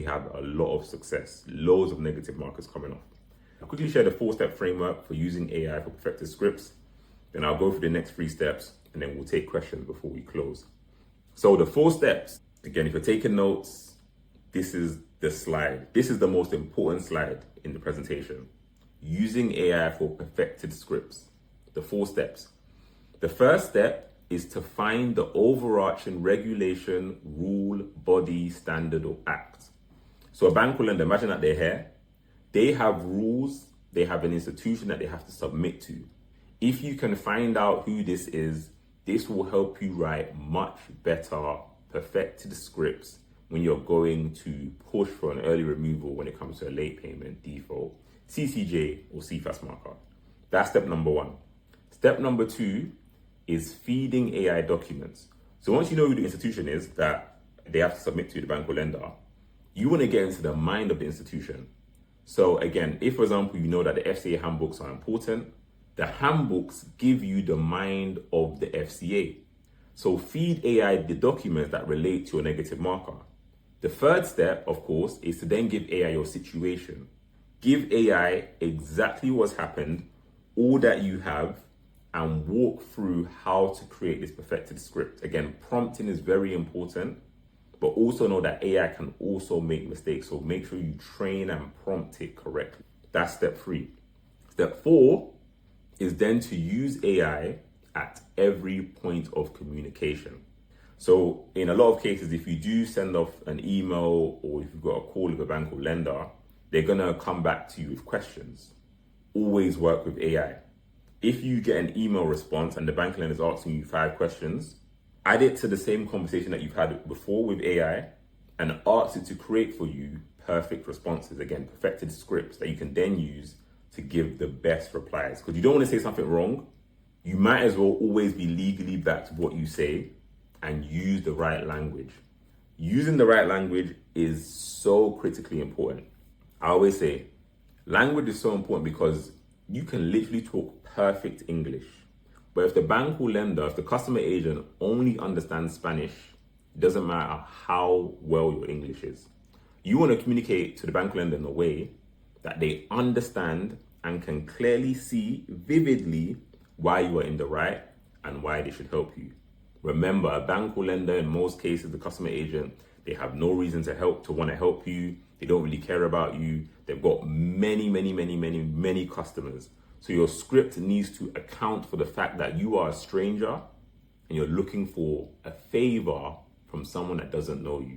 have a lot of success, loads of negative markers coming off. I'll quickly share the 4-step framework for using AI for perfected scripts. Then I'll go through the next 3 steps and then we'll take questions before we close. So the 4 steps, again, if you're taking notes, this is the slide. This is the most important slide in the presentation. Using AI for perfected scripts. The 4 steps. The first step is to find the overarching regulation, rule, body, standard, or act. So a bank will lend, imagine that they're here. They have rules, they have an institution that they have to submit to. If you can find out who this is, this will help you write much better, perfected scripts when you're going to push for an early removal when it comes to a late payment, default, CCJ, or CFAS marker. That's step number 1. Step number 2 is feeding AI documents. So once you know who the institution is that they have to submit to the bank or lender, you want to get into the mind of the institution. So again, if for example, you know that the FCA handbooks are important, the handbooks give you the mind of the FCA. So feed AI the documents that relate to a negative marker. The third step, of course, is to then give AI your situation. Give AI exactly what's happened, all that you have, and walk through how to create this perfected script. Again, prompting is very important, but also know that AI can also make mistakes. So make sure you train and prompt it correctly. That's step 3. Step 4 is then to use AI at every point of communication. So in a lot of cases, if you do send off an email or if you've got a call with a bank or lender, they're gonna come back to you with questions. Always work with AI. If you get an email response and the bank lender is asking you 5 questions, add it to the same conversation that you've had before with AI and ask it to create for you perfect responses. Again, perfected scripts that you can then use to give the best replies. Because you don't want to say something wrong. You might as well always be legally backed to what you say and use the right language. Using the right language is so critically important. I always say language is so important because you can literally talk perfect English. But if the bank or lender, if the customer agent only understands Spanish, it doesn't matter how well your English is. You want to communicate to the bank lender in a way that they understand and can clearly see vividly why you are in the right and why they should help you. Remember, a bank or lender, in most cases, the customer agent, they have no reason to want to help you. They don't really care about you. They've got many customers. So your script needs to account for the fact that you are a stranger and you're looking for a favor from someone that doesn't know you.